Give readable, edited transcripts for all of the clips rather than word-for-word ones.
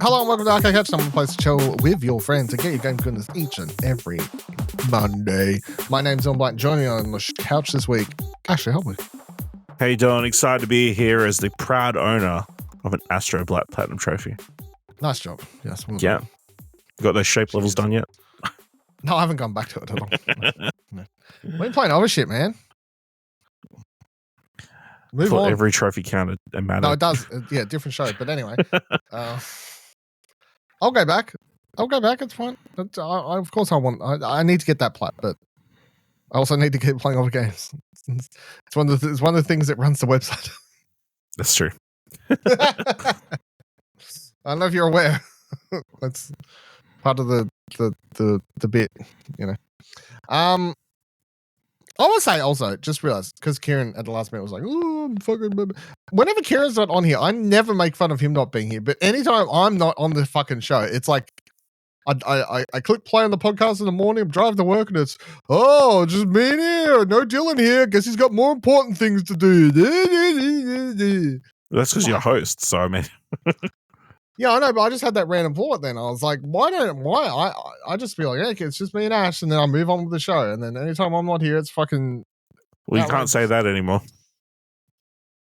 Hello and welcome to Arcade Couch, some place to chill with your friends and get your game goodness each and every Monday. My name's Don Black. Joining me on the couch this week, Ashley Helwig. Hey Don, excited to be here as the proud owner of an Astro Black Platinum Trophy. Nice job. Yes. Yeah. Got those shape levels done yet? No, I haven't gone back to it at all. No. We've been playing other shit, man. Move on. Every trophy counted and mattered. No, it does. Yeah, different show. But anyway, I'll go back. It's fine. Of course, I need to get that plat, but I also need to keep playing other games. It's one of the things that runs the website. That's true. I don't know if you're aware. That's part of the bit, you know. I want to say also, just realized, because Kieran at the last minute was like, oh, I'm fucking... Whenever Kieran's not on here, I never make fun of him not being here. But anytime I'm not on the fucking show, it's like, I click play on the podcast in the morning, I'm driving to work, and it's, oh, just me here, no Dylan here, guess he's got more important things to do. That's because you're a host, so I mean... Yeah, I know, but I just had that random thought then. I was like, I just feel like, okay, it's just me and Ash, and then I move on with the show. And then anytime I'm not here, it's fucking... Well, you can't say that anymore.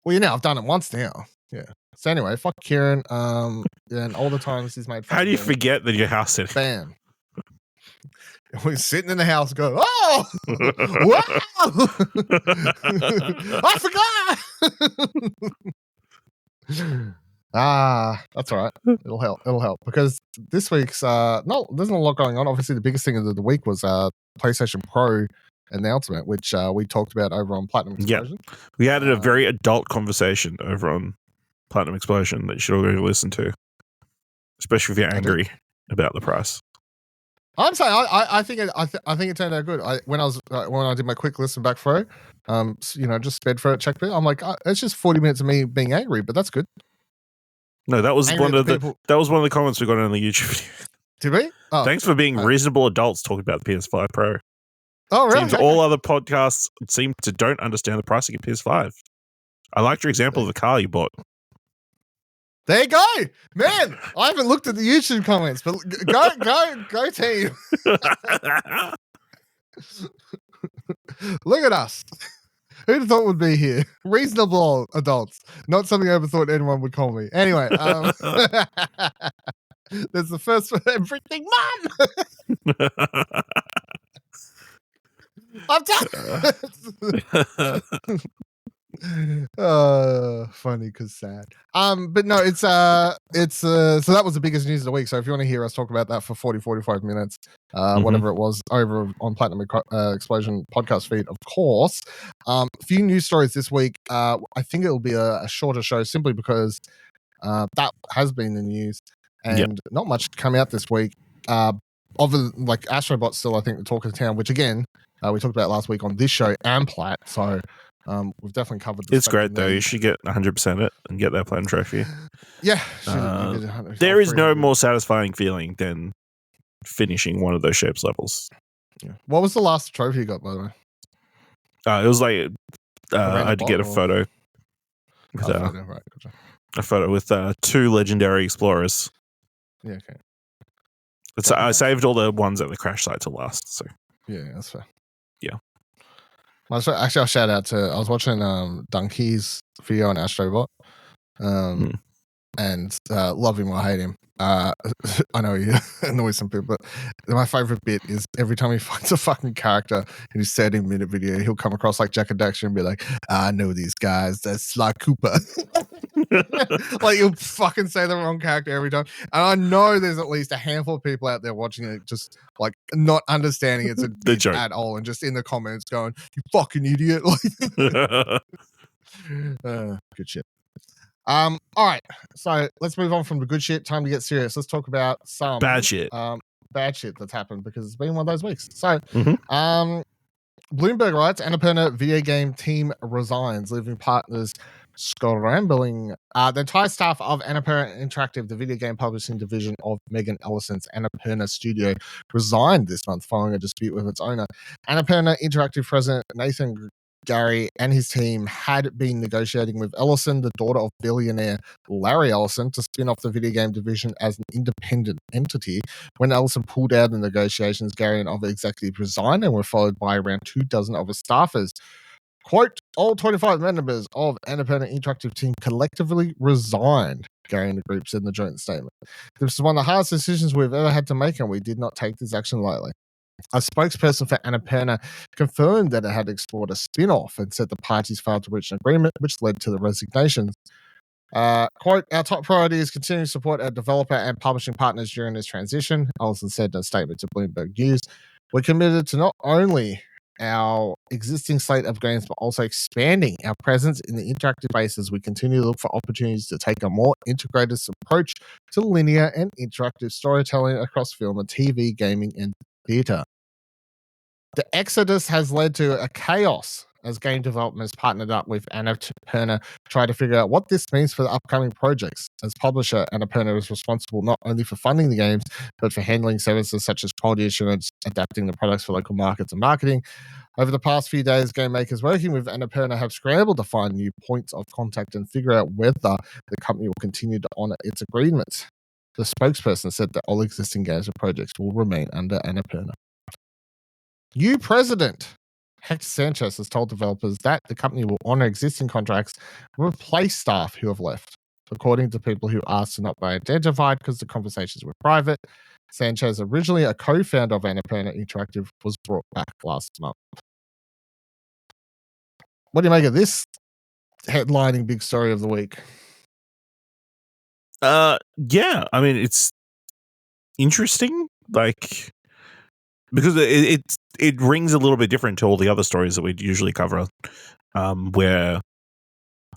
Well, you know, I've done it once now. Yeah. So anyway, fuck Kieran. And all the times he's made fun How do you of me. forget that your house sitting? Bam. We're sitting in the house going, oh! Wow! I forgot! That's all right. It'll help because this week's there's not a lot going on. Obviously, the biggest thing of the week was PlayStation Pro announcement, which we talked about over on Platinum Explosion. Yeah, we had a very adult conversation over on Platinum Explosion that you should all go listen to, especially if you're angry about the price. I'm saying I think it turned out good. When I did my quick listen back through, just sped through it, checked it. I'm like, it's just 40 minutes of me being angry, but that's good. No, that was one of the comments we got on the YouTube video. Did we? Oh, thanks for being reasonable adults talking about the PS5 Pro. Oh, really? Seems all other podcasts seem to don't understand the pricing of PS5. I liked your example of the car you bought. There you go, man. I haven't looked at the YouTube comments, but go team. Look at us. Who'd have thought would be here? Reasonable adults. Not something I ever thought anyone would call me. Anyway, there's the first for everything, Mom. I'm done. Funny because sad. But no, it's so that was the biggest news of the week. So if you want to hear us talk about that for 45 minutes, whatever it was, over on Platinum Explosion podcast feed, of course. A few news stories this week. I think it'll be a shorter show simply because that has been the news and not much come out this week. Other than like Astrobot's still, I think, the talk of the town, which again we talked about last week on this show and Plat. So we've definitely covered this. It's great though. You should get 100% it and get that platinum trophy. Yeah. There is no more satisfying feeling than finishing one of those shapes levels. Yeah. What was the last trophy you got, by the way? It was like I had to get a photo. With, a photo with 2 legendary explorers. Yeah, okay. I saved all the ones at the crash site to last. So yeah, that's fair. Yeah. Actually, I'll shout out to, I was watching Donkey's video on Astrobot, and love him or hate him. I know he annoys some people, but my favorite bit is every time he finds a fucking character in his 30-minute video, he'll come across like Jack and Daxter and be like, I know these guys, that's Sly Cooper. Like, he'll fucking say the wrong character every time. And I know there's at least a handful of people out there watching it just like not understanding it's a joke at all and just in the comments going, you fucking idiot. Good shit. All right, so let's move on from the good shit. Time to get serious. Let's talk about some bad shit. Bad shit that's happened because it's been one of those weeks. So, Bloomberg writes, Annapurna video game team resigns, leaving partners scrambling. The entire staff of Annapurna Interactive, the video game publishing division of Megan Ellison's Annapurna Studio, resigned this month following a dispute with its owner. Annapurna Interactive president Nathan Gary and his team had been negotiating with Ellison, the daughter of billionaire Larry Ellison, to spin off the video game division as an independent entity. When Ellison pulled out the negotiations, Gary and other executives resigned and were followed by around 24 other staffers. Quote, all 25 members of Annapurna Interactive team collectively resigned, Gary and the group said in the joint statement. This is one of the hardest decisions we've ever had to make, and we did not take this action lightly. A spokesperson for Annapurna confirmed that it had explored a spin-off and said the parties failed to reach an agreement, which led to the resignations. Quote, our top priority is continuing to support our developer and publishing partners during this transition, Ellison said in a statement to Bloomberg News. We're committed to not only our existing slate of games, but also expanding our presence in the interactive space as we continue to look for opportunities to take a more integrated approach to linear and interactive storytelling across film and TV, gaming, and theatre. The exodus has led to a chaos as game developers partnered up with Annapurna to try to figure out what this means for the upcoming projects. As publisher, Annapurna is responsible not only for funding the games, but for handling services such as quality assurance, adapting the products for local markets, and marketing. Over the past few days, game makers working with Annapurna have scrambled to find new points of contact and figure out whether the company will continue to honor its agreements. The spokesperson said that all existing games and projects will remain under Annapurna. New president Hector Sanchez has told developers that the company will honor existing contracts and replace staff who have left. According to people who asked to not be identified because the conversations were private, Sanchez, originally a co-founder of Annapurna Interactive, was brought back last month. What do you make of this headlining big story of the week? Yeah, I mean, it's interesting, like, because it rings a little bit different to all the other stories that we usually cover, where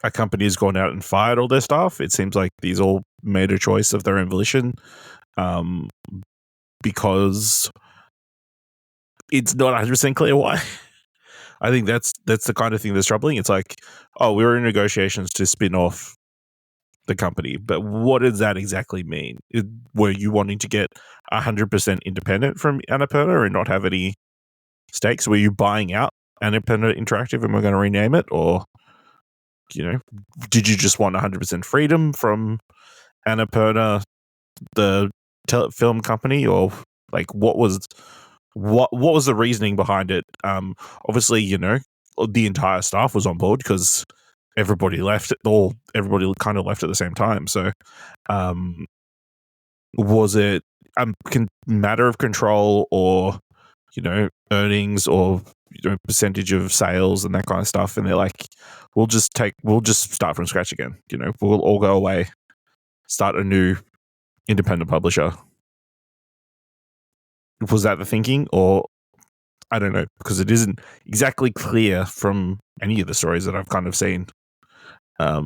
a company has gone out and fired all their staff. It seems like these all made a choice of their own volition, because it's not 100% clear why. I think that's the kind of thing that's troubling. It's like, oh, we were in negotiations to spin off the company, but what does that exactly mean? Were you wanting to get 100% independent from Annapurna and not have any stakes? Were you buying out Annapurna Interactive and we're going to rename it? Or, did you just want 100% freedom from Annapurna, the film company? Or like, what was the reasoning behind it? Obviously, the entire staff was on board because everybody left, everybody kind of left at the same time. So, was it a matter of control, or earnings, or percentage of sales and that kind of stuff? And they're like, we'll just start from scratch again. We'll all go away, start a new independent publisher. Was that the thinking? Or I don't know, because it isn't exactly clear from any of the stories that I've kind of seen. I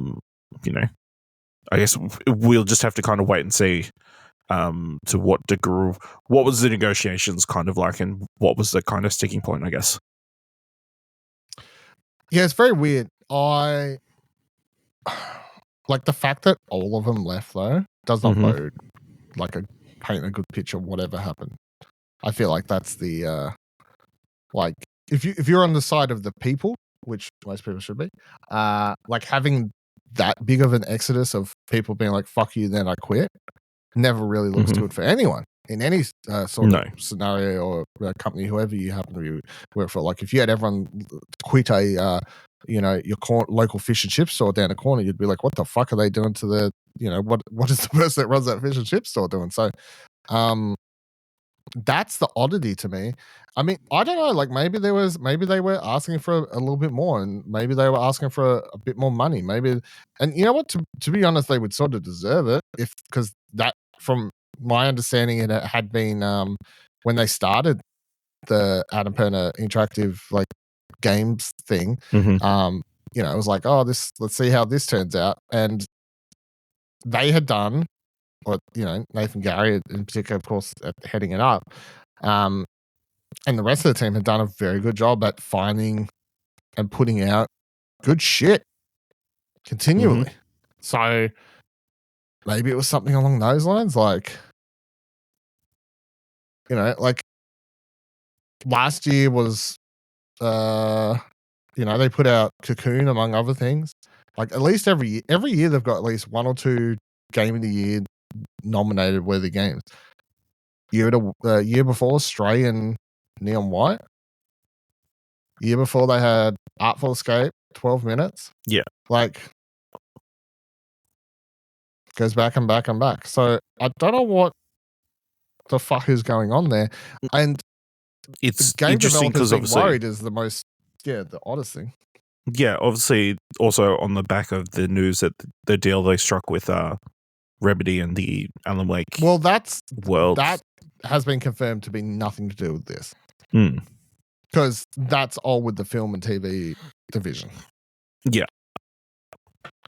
guess we'll just have to kind of wait and see to what degree, what was the negotiations kind of like, and what was the kind of sticking point, I guess. Yeah, it's very weird. I like the fact that all of them left, though, does not bode paint a good picture of whatever happened. I feel like that's the like if you're on the side of the people, which most people should be, like having that big of an exodus of people being like, fuck you, then I quit, never really looks good for anyone in any sort of scenario or company, whoever you happen to work for. Like if you had everyone quit your local fish and chip store down the corner, you'd be like, what the fuck are they doing to the, what is the person that runs that fish and chip store doing? So that's the oddity to me. I mean, I don't know, like maybe they were asking for a little bit more, and maybe they were asking for a bit more money, maybe. And you know what, to be honest, they would sort of deserve it, because that, from my understanding, it had been when they started the Annapurna Interactive like games thing, it was like, oh, let's see how this turns out. And they had done, or Nathan Gary in particular, of course, heading it up, and the rest of the team had done a very good job at finding and putting out good shit continually. So maybe it was something along those lines, like like last year was they put out Cocoon among other things. Like at least every year they've got at least one or two Game of the Year nominated worthy games. Year before, Stray and Neon White. Year before they had Artful Escape, 12 minutes. Yeah. Like goes back and back and back. So I don't know what the fuck is going on there. And it's game interesting developers because being obviously worried is the oddest thing. Yeah, obviously also on the back of the news that the deal they struck with Remedy and the Alan Wake Well, world. that has been confirmed to be nothing to do with this. Mm. Because that's all with the film and TV division. Yeah.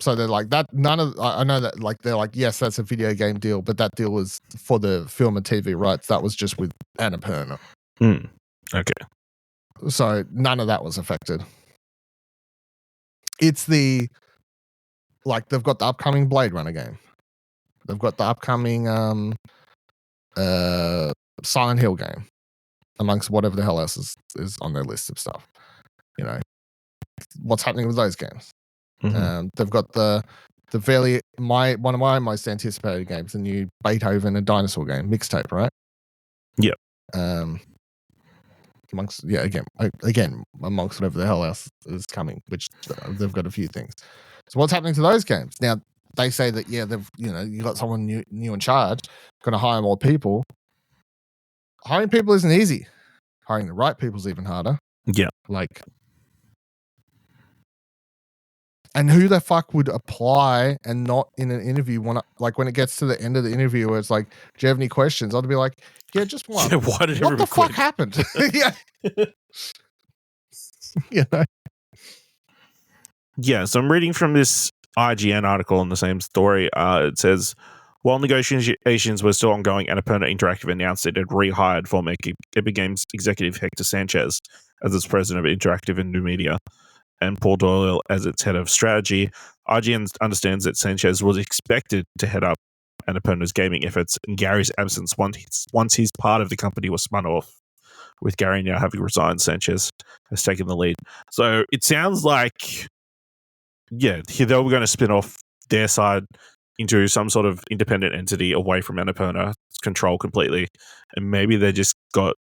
So they're like that. I know that like they're like, yes, that's a video game deal, but that deal was for the film and TV rights. That was just with Annapurna. Mm. Okay. So none of that was affected. It's they've got the upcoming Blade Runner game. They've got the upcoming Silent Hill game, amongst whatever the hell else is on their list of stuff. What's happening with those games? Mm-hmm. They've got one of my most anticipated games, the new Beethoven and Dinosaur game, Mixtape, right? Yep. Amongst amongst whatever the hell else is coming, which they've got a few things. So what's happening to those games? Now they say that they've you got someone new in charge, going to hire more people. Hiring people isn't easy. Hiring the right people is even harder. Yeah. And who the fuck would apply and not in an interview when it gets to the end of the interview where it's like, do you have any questions? I'd be like, yeah, just one. Yeah, what the fuck happened? Yeah. Yeah, so I'm reading from this IGN article on the same story. It says, while negotiations were still ongoing, Annapurna Interactive announced it had rehired former Epic Games executive Hector Sanchez as its president of Interactive and New Media, and Paul Doyle as its head of strategy. IGN understands that Sanchez was expected to head up Annapurna's gaming efforts in Gary's absence once his part of the company was spun off. With Gary now having resigned, Sanchez has taken the lead. So it sounds like, they were going to spin off their side into some sort of independent entity away from Annapurna's control completely. And maybe they just got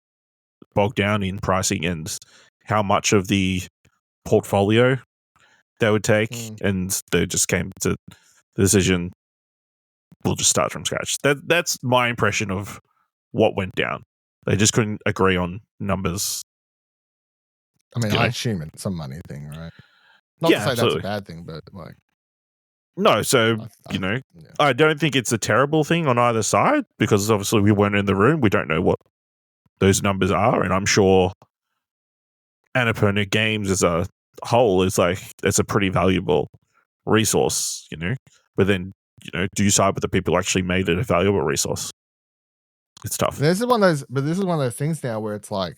bogged down in pricing and how much of the portfolio they would take, and they just came to the decision, we'll just start from scratch. That's my impression of what went down. They just couldn't agree on numbers. I mean, I assume it's some money thing, right? Not to say absolutely. That's a bad thing, but like, no. So I don't think it's a terrible thing on either side, because obviously we weren't in the room. We don't know what those numbers are, and I'm sure Annapurna Games as a whole is it's a pretty valuable resource, But then, do you side with the people who actually made it a valuable resource? It's tough. This is one of those things now where it's like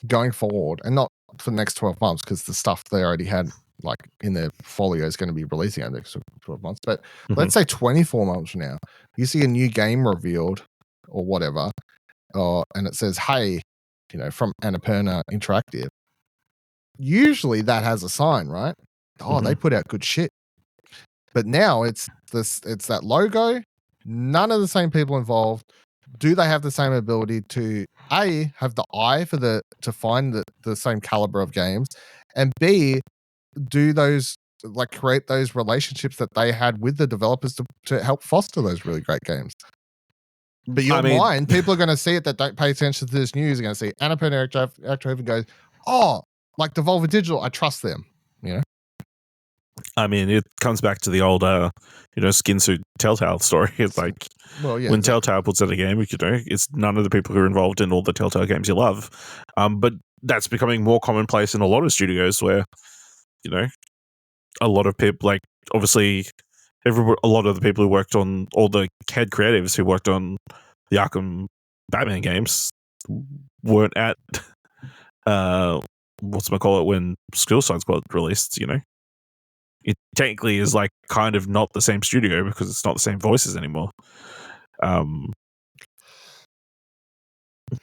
going forward, and not for the next 12 months, because the stuff they already had in their portfolio is going to be releasing in the next 12 months. But let's say 24 months from now, you see a new game revealed or whatever, and it says, hey, from Annapurna Interactive. Usually that has a sign, right? Oh, they put out good shit. But now it's that logo. None of the same people involved. Do they have the same ability to A, have the eye to find the same caliber of games, and B, do those create those relationships that they had with the developers to help foster those really great games? But blind. People are going to see it that don't pay attention to this news. Are going to see Annapurna Interactive and go, oh, like Devolver Digital, I trust them. I mean, it comes back to the old, Skinsuit Telltale story. It's when exactly. Telltale puts out a game, it's none of the people who are involved in all the Telltale games you love. But that's becoming more commonplace in a lot of studios where, a lot of people, obviously, a lot of the people who worked on all the head creatives who worked on the Arkham Batman games weren't at, when Suicide Squad released, It technically is kind of not the same studio because it's not the same voices anymore.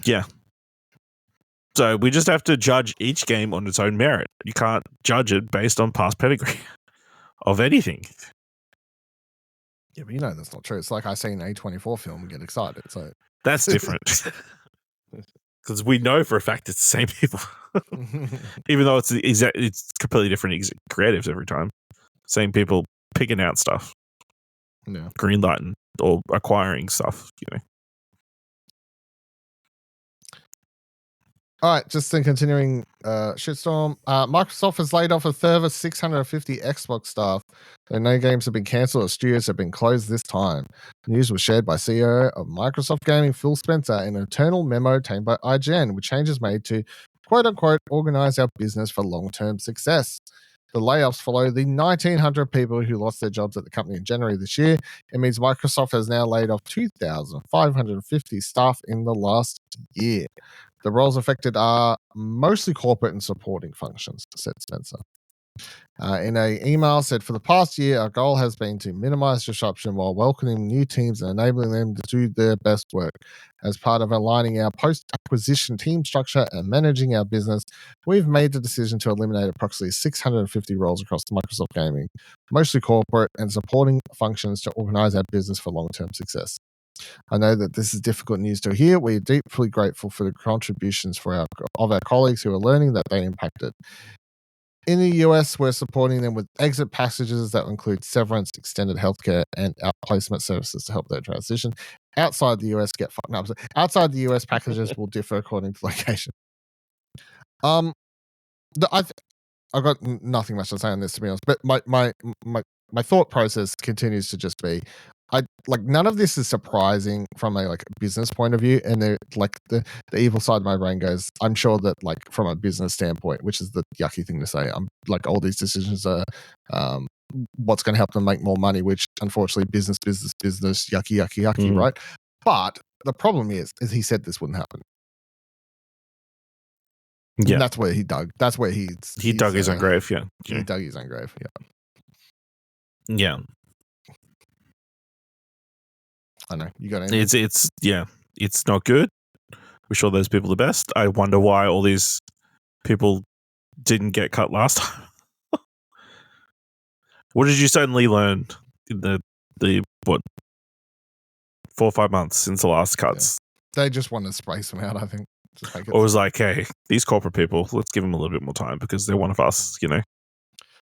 Yeah. So we just have to judge each game on its own merit. You can't judge it based on past pedigree of anything. Yeah, but you know that's not true. It's like I see an A24 film and get excited. So that's different. Because we know for a fact it's the same people. Even though it's completely different creatives every time. Same people picking out stuff. Yeah. Greenlighting or acquiring stuff, All right, just in continuing shitstorm. Microsoft has laid off a further 650 Xbox staff. So no games have been cancelled or studios have been closed this time. The news was shared by CEO of Microsoft Gaming, Phil Spencer, in an internal memo obtained by IGN, with changes made to quote-unquote organize our business for long-term success. The layoffs follow the 1,900 people who lost their jobs at the company in January this year. It means Microsoft has now laid off 2,550 staff in the last year. The roles affected are mostly corporate and supporting functions, said Spencer. In an email said, for the past year, our goal has been to minimize disruption while welcoming new teams and enabling them to do their best work. As part of aligning our post-acquisition team structure and managing our business, we've made the decision to eliminate approximately 650 roles across Microsoft Gaming, mostly corporate and supporting functions, to organize our business for long-term success. I know that this is difficult news to hear. We are deeply grateful for the contributions of our colleagues who are learning that they impacted. In the US, we're supporting them with exit packages that include severance, extended healthcare, and outplacement services to help their transition. Outside the US, outside the US, packages will differ according to location. I've got nothing much to say on this, to be honest. But my thought process continues to just be, none of this is surprising from a business point of view, and the evil side of my brain goes, I'm sure that from a business standpoint, which is the yucky thing to say, I'm all these decisions are what's going to help them make more money, which unfortunately business, yucky, right? But the problem is he said this wouldn't happen. Yeah, and that's where he dug. That's where he dug his own grave. Yeah, he dug his own grave. Yeah. I know. You got anything? It's not good. Wish all those people the best. I wonder why all these people didn't get cut last time. What did you suddenly learn in the 4 or 5 months since the last cuts? Yeah. They just want to space them out, I think. Just make it. Or was like, hey, these corporate people, let's give them a little bit more time because they're one of us,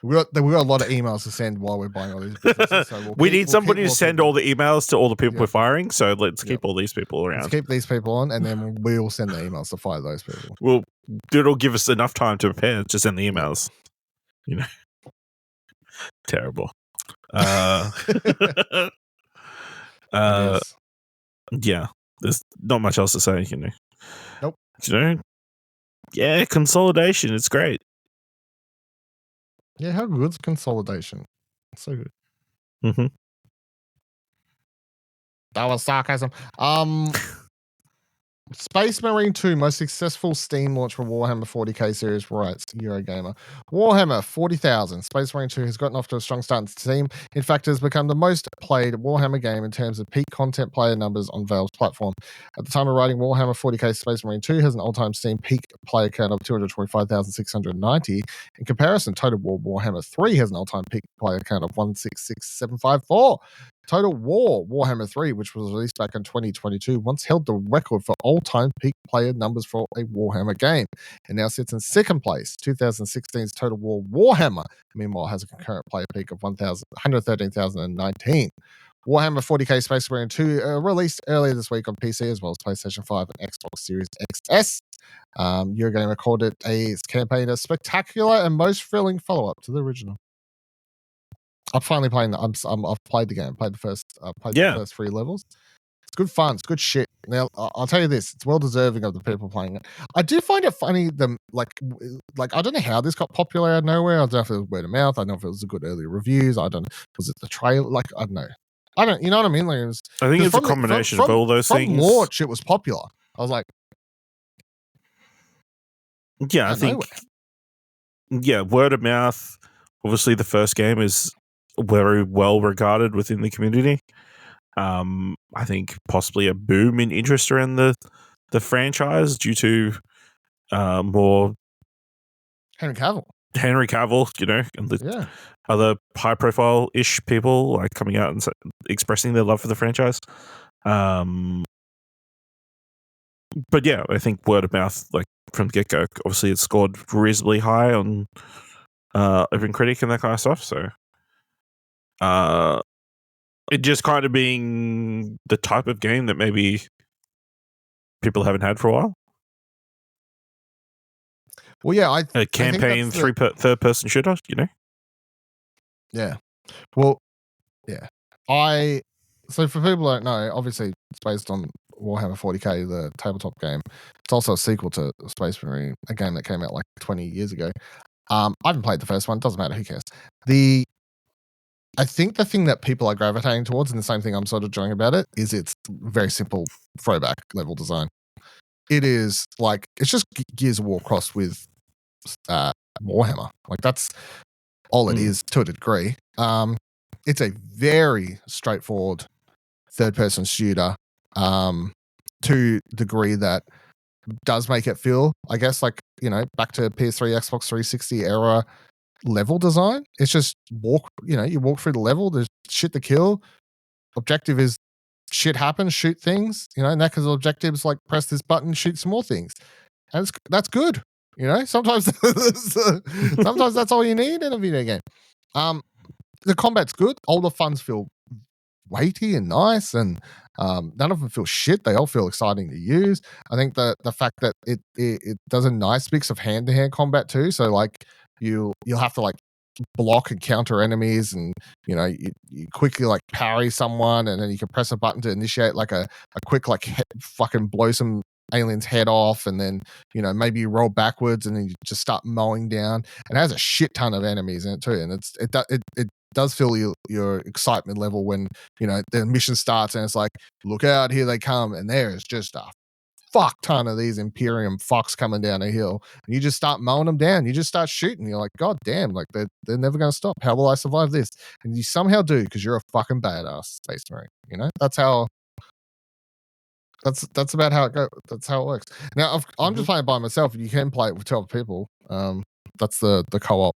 We got a lot of emails to send while we're buying all these businesses. So we need somebody to send all the emails to all the people we're firing. So let's keep all these people around. Let's keep these people on, and then we'll send the emails to fire those people. Well, it'll give us enough time to prepare to send the emails. Terrible. Yeah, there's not much else to say. Nope. Yeah, consolidation. It's great. Yeah, how good's consolidation? It's so good. Mm-hmm. That was sarcasm. Space Marine 2, most successful Steam launch for Warhammer 40k series, writes Eurogamer. Warhammer 40,000. Space Marine 2 has gotten off to a strong start in Steam. In fact, it has become the most played Warhammer game in terms of peak content player numbers on Valve's platform. At the time of writing, Warhammer 40k Space Marine 2 has an all-time Steam peak player count of 225,690. In comparison, Total War Warhammer 3 has an all-time peak player count of 166,754. Total War Warhammer 3, which was released back in 2022, once held the record for all-time peak player numbers for a Warhammer game, and now sits in second place. 2016's Total War Warhammer, meanwhile, has a concurrent player peak of 113,019. Warhammer 40k Space Marine 2 released earlier this week on PC as well as PlayStation 5 and Xbox Series XS. Eurogamer called its campaign a spectacular and most thrilling follow-up to the original. I'm finally playing. I've played the game. Played the first 3 levels. It's good fun. It's good shit. Now I'll tell you this: it's well deserving of the people playing it. I do find it funny. I don't know how this got popular out of nowhere. I don't know if it was word of mouth. I don't know if it was the good early reviews. I don't know. Was it the trailer? I don't know. You know what I mean? I think it's a combination of all those things. From launch, it was popular. I was like, yeah, I think, word of mouth. Obviously, the first game is very well regarded within the community. I think possibly a boom in interest around the franchise due to more Henry Cavill. Henry Cavill, you know, and the Yeah. other high-profile-ish people like coming out and expressing their love for the franchise. But yeah, I think word of mouth, like from the get-go, obviously it scored reasonably high on OpenCritic and that kind of stuff. So it just kind of being the type of game that maybe people haven't had for a while. Well, yeah, A campaign third-person shooter, you know? Yeah. Well, yeah. So for people who don't know, obviously it's based on Warhammer 40k, the tabletop game. It's also a sequel to Space Marine, a game that came out like 20 years ago. I haven't played the first one. Doesn't matter. Who cares? I think the thing that people are gravitating towards, and the same thing I'm sort of enjoying about it, is its very simple throwback level design. It is like, it's just Gears of War crossed with Warhammer. Like, that's all it is to a degree. It's a very straightforward third-person shooter to a degree that does make it feel, I guess, like, you know, back to PS3, Xbox 360 era level design. It's just you walk through the level, there's shit to kill. Objective is shit happens, shoot things, you know, and that because objectives like press this button, shoot some more things. And that's good. You know, sometimes that's all you need in a video game. The combat's good. All the funds feel weighty and nice, and none of them feel shit. They all feel exciting to use. I think the fact that it does a nice mix of hand-to-hand combat too. So like you'll have to like block and counter enemies, and you know you quickly like parry someone, and then you can press a button to initiate like a quick like fucking blow some alien's head off, and then you know maybe you roll backwards and then you just start mowing down. And it has a shit ton of enemies in it too, and it does feel your excitement level when you know the mission starts and it's like, look out, here they come, and there is just a fuck ton of these Imperium fucks coming down a hill, and you just start mowing them down. You just start shooting. You're like, God damn, like they're never going to stop. How will I survive this? And you somehow do, because you're a fucking badass Space Marine. You know, that's about how it goes. That's how it works. Now, I'm just playing by myself. You can play it with 12 people. That's the co-op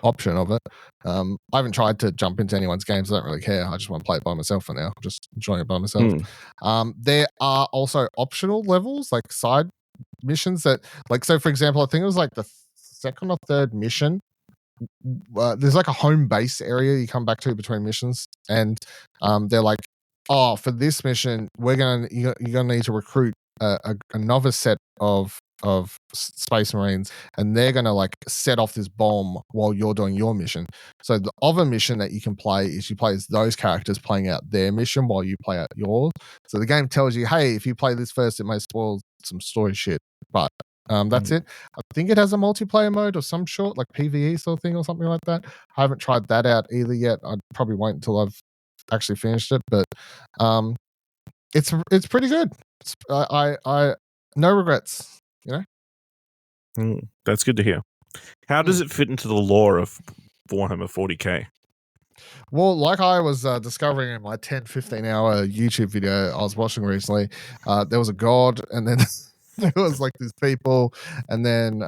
option of it. I haven't tried to jump into anyone's games. I don't really care. I just want to play it by myself for now. I'm just enjoying it by myself. There are also optional levels, like side missions that, like, so for example, I think it was like the second or third mission. There's like a home base area you come back to between missions, and they're like, oh, for this mission, you're gonna need to recruit another set of Space Marines, and they're gonna like set off this bomb while you're doing your mission. So the other mission that you can play is you play as those characters playing out their mission while you play out yours. So the game tells you, hey, if you play this first, it may spoil some story shit, but that's it. I think it has a multiplayer mode or some short, like PvE sort of thing or something like that. I haven't tried that out either yet. I'd probably wait until I've actually finished it, but it's pretty good. I no regrets, you know. That's good to hear. How does it fit into the lore of Warhammer 40k? Well, like I was discovering in my 10-15 hour YouTube video I was watching recently, there was a god, and then there was like these people, and then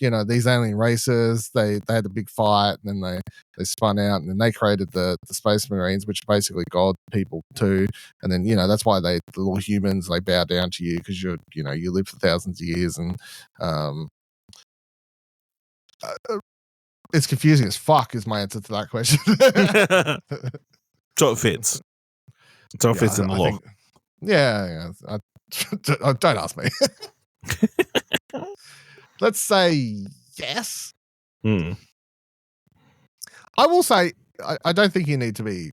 you know, these alien races, they had a big fight, and then they spun out, and then they created the Space Marines, which are basically god people too. And then, you know, that's why the little humans, they bow down to you, because you live for thousands of years. And it's confusing as fuck is my answer to that question. So it fits. So it fits in the lore. Yeah. Don't ask me. Let's say yes. I will say I don't think you need to be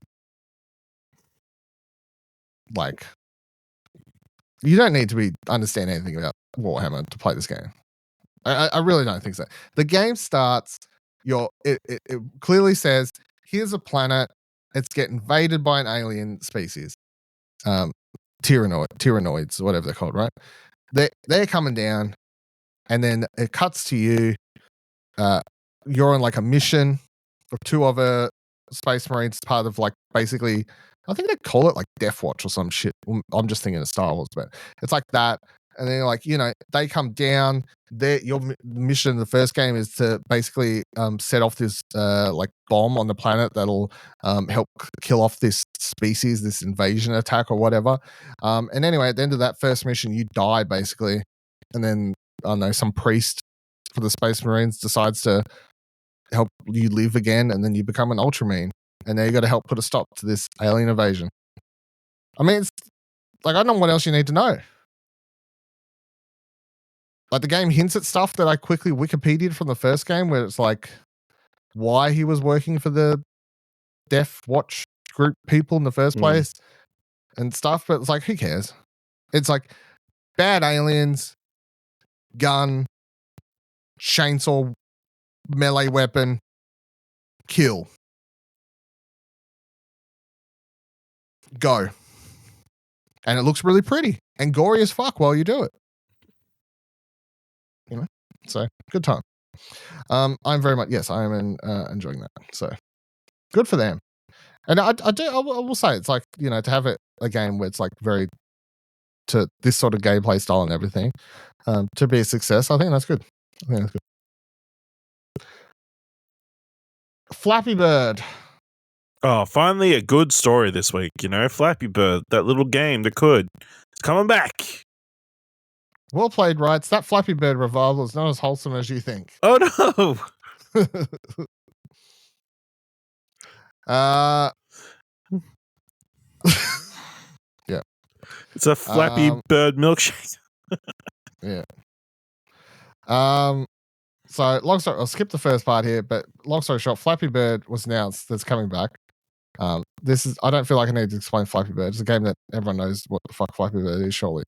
like, you don't need to be understand anything about Warhammer to play this game. I really don't think so. The game starts, it clearly says, here's a planet, it's getting invaded by an alien species. Tyrannoids, whatever they're called, right? They're coming down, and then it cuts to you. You're on like a mission with two other Space Marines, part of like, basically, I think they call it like Death Watch or some shit. I'm just thinking of Star Wars, but it's like that. And then, like, they come down. Your mission in the first game is to basically set off this like bomb on the planet that'll help kill off this species, this invasion attack or whatever. And anyway, at the end of that first mission, you die basically, and then I don't know, some priest for the Space Marines decides to help you live again, and then you become an Ultramarine, and now you got to help put a stop to this alien invasion. I mean, it's like, I don't know what else you need to know. Like, the game hints at stuff that I quickly Wikipedia'd from the first game, where it's like why he was working for the Death Watch group people in the first place and stuff. But it's like, who cares? It's like bad aliens, gun, chainsaw, melee weapon, kill. Go. And it looks really pretty and gory as fuck while you do it. So good time. I'm very much, yes, I am enjoying that. So good for them. And I will say, it's like, to have a game where it's like very to this sort of gameplay style and everything, to be a success, I think that's good. Flappy Bird. Oh, finally a good story this week. Flappy Bird, that little game that could. It's coming back. Well played, Wrights. That Flappy Bird revival is not as wholesome as you think. Oh, no. Yeah. It's a Flappy Bird milkshake. Yeah. So long story, I'll skip the first part here, but long story short, Flappy Bird was announced that's coming back. I don't feel like I need to explain Flappy Bird. It's a game that everyone knows what the fuck Flappy Bird is, surely.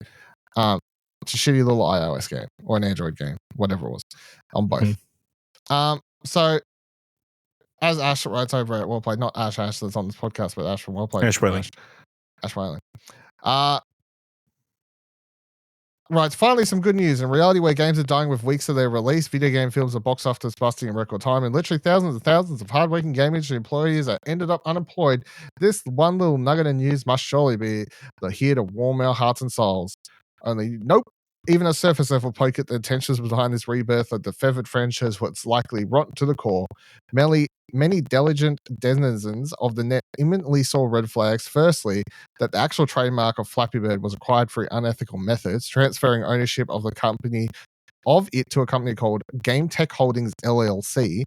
It's a shitty little iOS game or an Android game, whatever it was, on both. So as Ash writes over at Wellplay, not Ash that's on this podcast, but Ash from Wellplay. Ash Whaling. Ash Whaling. Right, finally some good news. In reality, where games are dying with weeks of their release, video game films are box office busting in record time, and literally thousands and thousands of hardworking game industry employees are ended up unemployed. This one little nugget of news must surely be here to warm our hearts and souls. Only, nope. Even a surface level poke at the intentions behind this rebirth of the feathered franchise, what's likely rotten to the core. Many diligent denizens of the net imminently saw red flags. Firstly, that the actual trademark of Flappy Bird was acquired through unethical methods, transferring ownership of it to a company called Game Tech Holdings LLC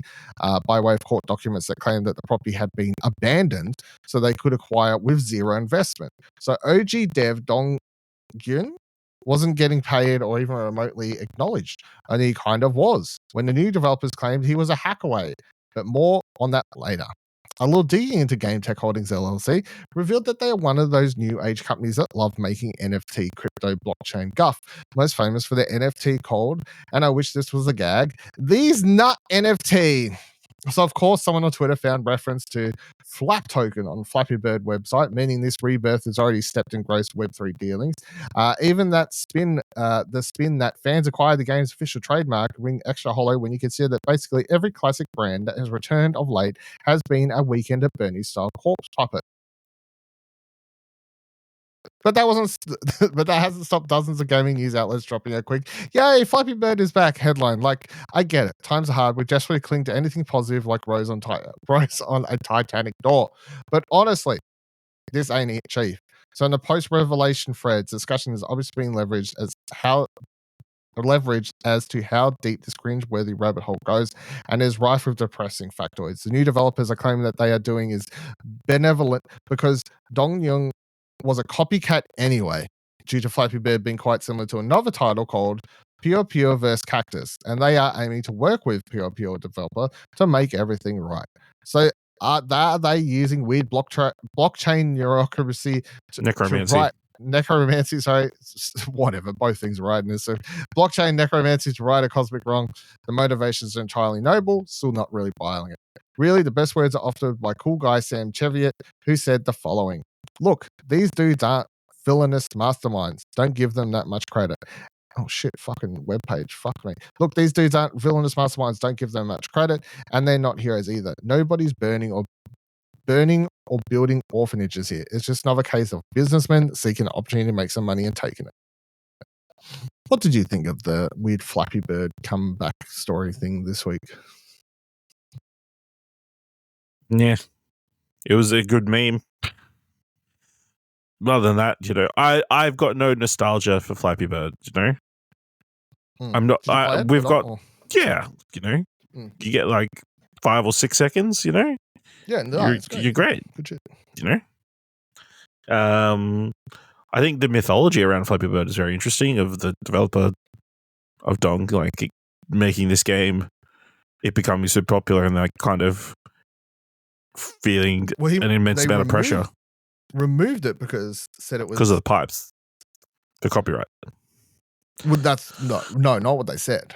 by way of court documents that claimed that the property had been abandoned so they could acquire with zero investment. So OG dev Dong Gyun wasn't getting paid or even remotely acknowledged, and he kind of was when the new developers claimed he was a hack away. But more on that later. A little digging into Game Tech Holdings LLC revealed that they are one of those new age companies that love making NFT crypto blockchain guff, most famous for their NFT called, and I wish this was a gag, These Nut NFT. So, of course, someone on Twitter found reference to Flap Token on Flappy Bird website, meaning this rebirth has already stepped in gross Web3 dealings. Even that the spin that fans acquired the game's official trademark ring extra hollow when you consider that basically every classic brand that has returned of late has been a Weekend at Bernie's style corpse puppet. But that hasn't stopped dozens of gaming news outlets dropping a quick, "Yay, Flappy Bird is back" headline. Like, I get it. Times are hard. We desperately cling to anything positive like Rose on a Titanic door. But honestly, this ain't it, Chief. So in the post-revelation threads, discussion is obviously being leveraged as to how deep this cringe-worthy rabbit hole goes and is rife with depressing factoids. The new developers are claiming that they are doing is benevolent because Dong Young was a copycat anyway, due to Flappy Bird being quite similar to another title called Pure Pure vs. Cactus, and they are aiming to work with Pure Pure developer to make everything right. So are they using weird blockchain necromancy to write necromancy, sorry, whatever, both things are right in this. So blockchain necromancy to right a cosmic wrong. The motivations are entirely noble, still not really buying it. Really, the best words are offered by cool guy Sam Cheviot, who said the following: "Look, these dudes aren't villainous masterminds. Don't give them that much credit." Oh shit, fucking webpage. Fuck me. "Look, these dudes aren't villainous masterminds. Don't give them much credit. And they're not heroes either. Nobody's burning or building orphanages here. It's just another case of businessmen seeking an opportunity to make some money and taking it." What did you think of the weird Flappy Bird comeback story thing this week? Yeah, it was a good meme. Other than that, I've got no nostalgia for Flappy Bird. I'm not. Did you play it We've at got all, you get like 5 or 6 seconds. Yeah, no, it's great. You're great. Good shit. I think the mythology around Flappy Bird is very interesting. Of the developer of Dong, like making this game, it becoming so popular, and like kind of feeling an immense amount of pressure. Removed it because said it was because of the pipes, the copyright. Well, that's not what they said.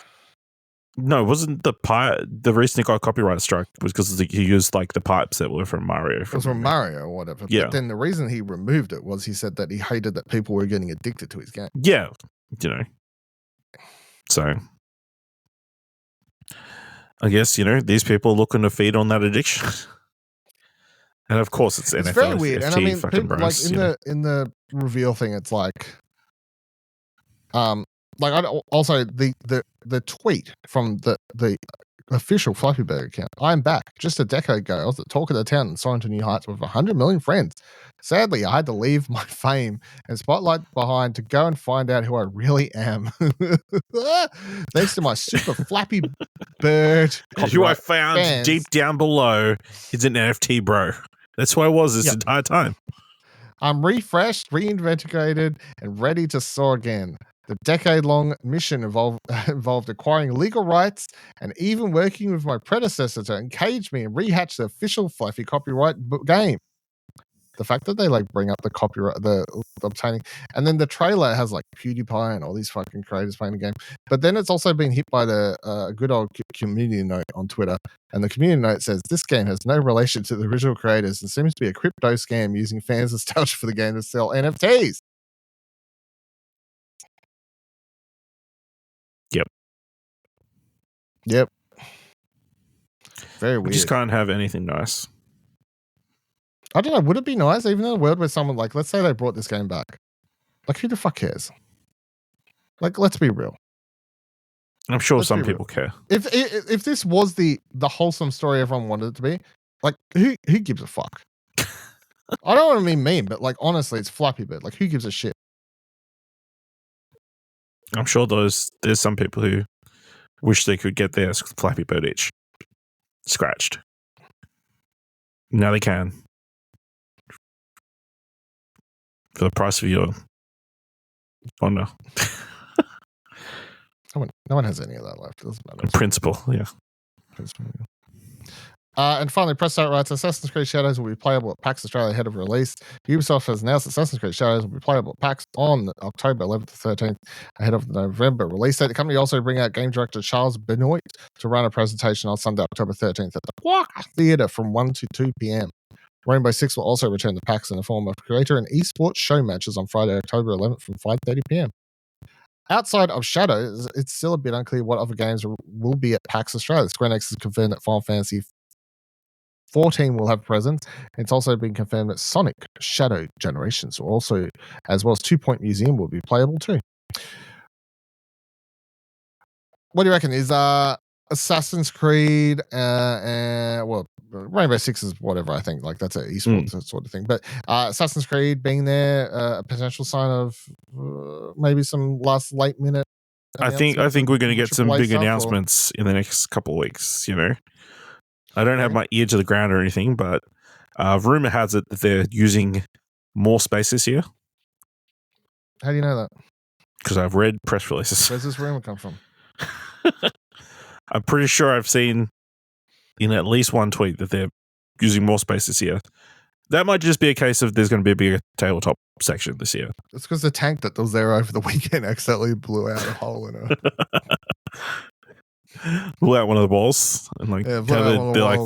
No, wasn't the reason he got copyright strike was because he used like the pipes that were from Mario. It was from Mario or whatever. Yeah. But then the reason he removed it was he said that he hated that people were getting addicted to his game. Yeah, So I guess these people are looking to feed on that addiction. And of course, it's NFL. Very weird. And I mean, fucking people, bros, in the reveal thing, it's like, also the tweet from the official Flappy Bird account. I'm back. Just a decade ago, I was the talk of the town and soaring to new heights with 100 million friends. Sadly, I had to leave my fame and spotlight behind to go and find out who I really am. Thanks to my super Flappy Bird. Who I found deep down below is an NFT bro. That's who I was this entire time. I'm refreshed, reinvigorated, and ready to soar again. The decade-long mission involved acquiring legal rights and even working with my predecessor to engage me and rehatch the official Flappy copyright game. The fact that they bring up the copyright, the obtaining, and then the trailer has PewDiePie and all these fucking creators playing the game. But then it's also been hit by the good old community note on Twitter, and the community note says this game has no relation to the original creators and seems to be a crypto scam using fans' nostalgia for the game to sell NFTs. Yep. Very weird. We just can't have anything nice. I don't know. Would it be nice, even in a world where someone let's say they brought this game back? Who the fuck cares? Let's be real. I'm sure some people care. If this was the wholesome story everyone wanted it to be, who gives a fuck? I don't want to be mean, but honestly, it's Flappy Bird. Who gives a shit? I'm sure there's some people who wish they could get their Flappy Bird itch scratched. Now they can. For the price of your honor. No one has any of that left. It doesn't matter. Principle, yeah. And finally, Press Start writes, Assassin's Creed Shadows will be playable at PAX Australia ahead of release. Ubisoft has announced Assassin's Creed Shadows will be playable at PAX on October 11th to 13th ahead of the November release date. The company also bring out game director Charles Benoit to run a presentation on Sunday, October 13th at the Theatre from 1 to 2 p.m. Rainbow Six will also return to PAX in the form of creator and esports show matches on Friday, October 11th from 5:30 p.m. Outside of Shadows, it's still a bit unclear what other games will be at PAX Australia. Square Enix has confirmed that Final Fantasy 14 will have a presence. It's also been confirmed that Sonic Shadow Generations will also, as well as 2 Point Museum, will be playable too. What do you reckon? Is Assassin's Creed Rainbow Six is whatever, I think. That's an esports sort of thing. But Assassin's Creed being there, a potential sign of maybe some late minute. I think we're going to get some big announcements in the next couple of weeks. I don't have my ear to the ground or anything, but rumor has it that they're using more space this year. How do you know that? Because I've read press releases. Where's this rumor come from? I'm pretty sure I've seen in at least one tweet that they're using more space this year. That might just be a case of there's going to be a bigger tabletop section this year. It's because the tank that was there over the weekend accidentally blew out a hole in it. Blew out one of the walls and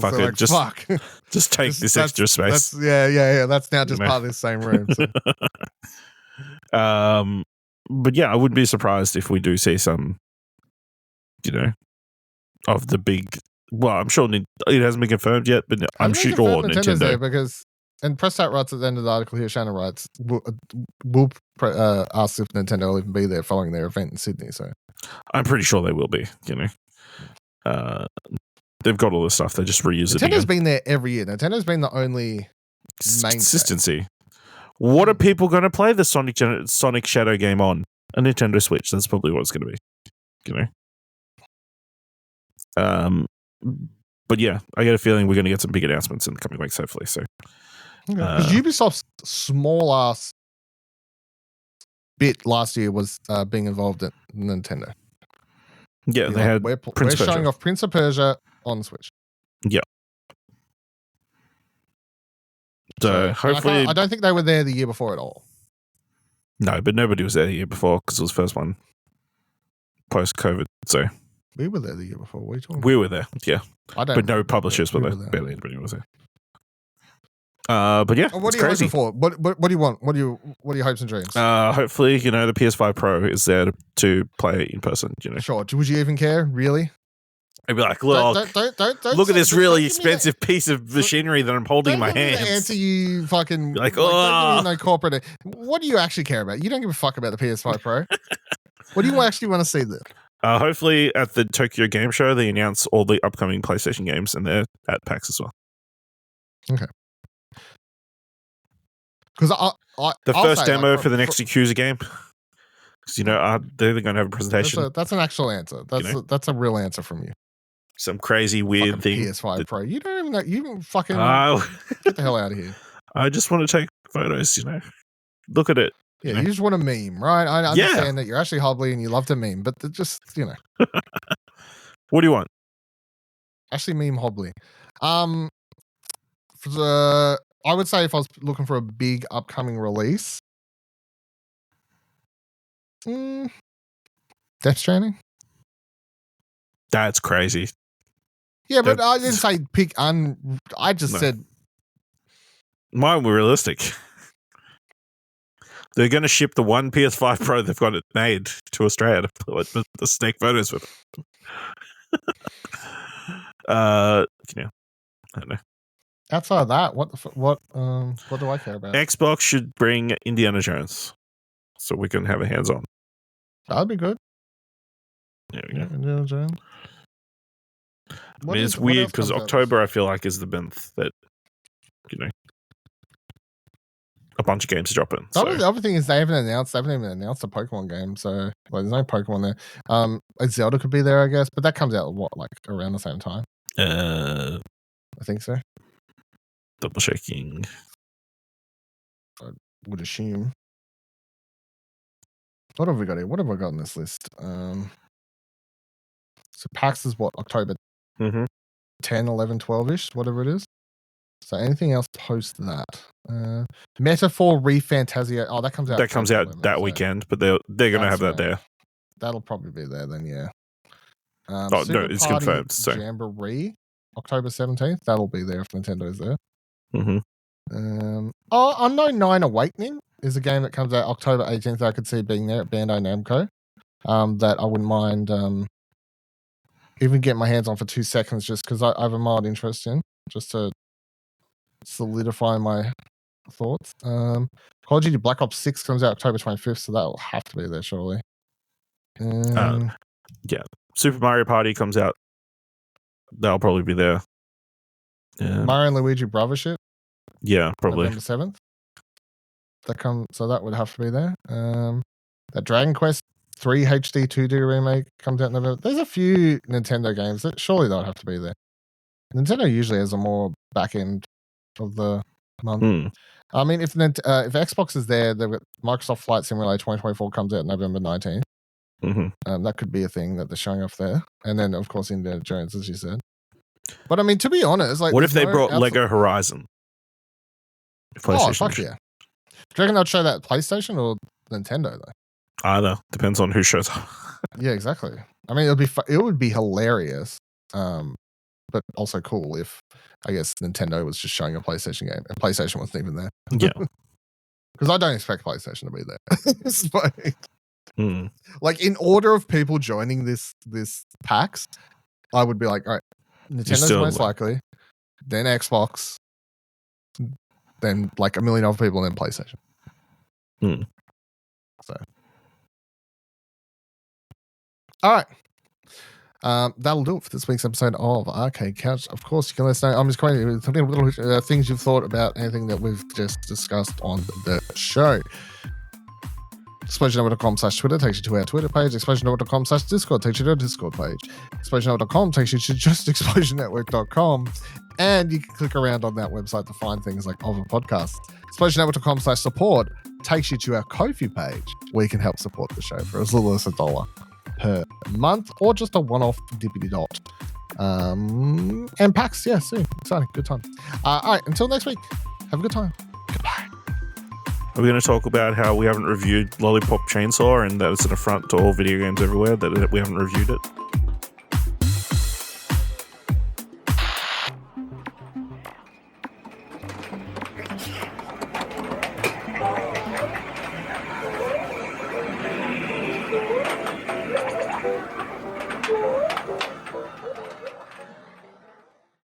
fuck it, just take this extra space. That's now just part of this same room. So. But yeah, I wouldn't be surprised if we do see some, of the big. Well, I'm sure it hasn't been confirmed yet, but I'm sure Nintendo's there because And Prestat writes at the end of the article here, Shannon writes, will ask if Nintendo will even be there following their event in Sydney. So I'm pretty sure they will be, they've got all this stuff. They just reuse it again. Nintendo's been there every year. Nintendo's been the only consistency. What are people going to play the Sonic Shadow game on? A Nintendo Switch. That's probably what it's going to be, But yeah, I get a feeling we're going to get some big announcements in the coming weeks, hopefully. So, because Ubisoft's small ass bit last year was being involved at Nintendo. Yeah, they had we're showing off Prince of Persia on Switch. Yeah. So hopefully, I don't think they were there the year before at all. No, but nobody was there the year before because it was the first one post-COVID. So we were there the year before. What are you talking about? We were there, yeah. But no publishers were there. Barely anybody was there. But yeah, what are you hoping for? What do you want? What are your hopes and dreams? Hopefully, the PS5 Pro is there to play it in person. Sure. Would you even care? Really? I'd be like, look, look at this really expensive piece of machinery that I'm holding in my hands. Answer you fucking like, don't give me no corporate. What do you actually care about? You don't give a fuck about the PS5 Pro. What do you actually want to see there? Hopefully, at the Tokyo Game Show, they announce all the upcoming PlayStation games, and they're at PAX as well. Okay. Because the first demo for the next Yakuza game. Because they're going to have a presentation. That's an actual answer. That's a real answer from you. Some crazy weird thing. PS5 Pro. You don't even know. You fucking get the hell out of here. I just want to take photos. Look at it. Yeah, you just want to meme, right? I understand that you're actually hobbly and you love to meme, but just What do you want? Actually, meme hobbly. I would say if I was looking for a big upcoming release, Death Stranding. That's crazy. Yeah, but I didn't say pick I just said mine were realistic. They're going to ship the one PS5 Pro they've got it made to Australia to snake photos with it. I don't know. Outside of that, what do I care about? Xbox should bring Indiana Jones, so we can have a hands-on. That'd be good. There we go. Indiana Jones. It's weird because October I feel like is the month that a bunch of games are dropping. The other thing is they haven't even announced a Pokemon game, so there's no Pokemon there. Zelda could be there, I guess, but that comes out around the same time. I think so. Double checking. I would assume. What have we got here? What have I got on this list? So PAX is October 10, 11, 12-ish, whatever it is. So anything else post that? Metaphor ReFantasia. Oh, that comes out. That comes out that weekend, but they're going to have that there. That'll probably be there then, yeah. No, it's confirmed. So Jamboree, October 17th. That'll be there if Nintendo's there. Mm-hmm. Unknown 9 Awakening is a game that comes out October 18th. I could see being there at Bandai Namco. That I wouldn't mind even getting my hands on for 2 seconds, just because I have a mild interest in, just to solidify my thoughts. Call of Duty Black Ops 6 comes out October 25th, so that will have to be there surely. Yeah, Super Mario Party comes out. That'll probably be there. Mario and Luigi Brothership. Yeah, probably November 7th. So that would have to be there. That Dragon Quest 3 HD 2D remake comes out in November. There's a few Nintendo games that surely they'll have to be there. Nintendo usually has a more back end of the month. I mean, if Xbox is there, they've got Microsoft Flight Simulator 2024 comes out November 19th. That could be a thing that they're showing off there. And then, of course, Indiana Jones, as you said. But I mean, to be honest, what if they brought Lego Horizon? Oh, fuck yeah. Do you reckon they'll show that PlayStation or Nintendo, though? Either. Depends on who shows up. Yeah, exactly. I mean, it would be hilarious, but also cool if, I guess, Nintendo was just showing a PlayStation game and PlayStation wasn't even there. Yeah. Because I don't expect PlayStation to be there. It's like, in order of people joining this PAX, I would be like, all right, Nintendo's most likely, then Xbox, then like 1 million other people, and then PlayStation. So, all right. That'll do it for this week's episode of Arcade Couch. Of course, you can let us know. I'm just going to things you've thought about anything that we've just discussed on the show. ExplosionNetwork.com/Twitter takes you to our Twitter page. ExplosionNetwork.com/Discord takes you to our Discord page. ExplosionNetwork.com takes you to just ExplosionNetwork.com. And you can click around on that website to find things like other podcasts. ExplosionNetwork.com/support takes you to our Ko-fi page, where you can help support the show for as little as $1 per month, or just a one-off dippity dot. And PAX, yeah, soon. Exciting, good time. All right, until next week, have a good time. Goodbye. Are we going to talk about how we haven't reviewed Lollipop Chainsaw and that it's an affront to all video games everywhere that we haven't reviewed it?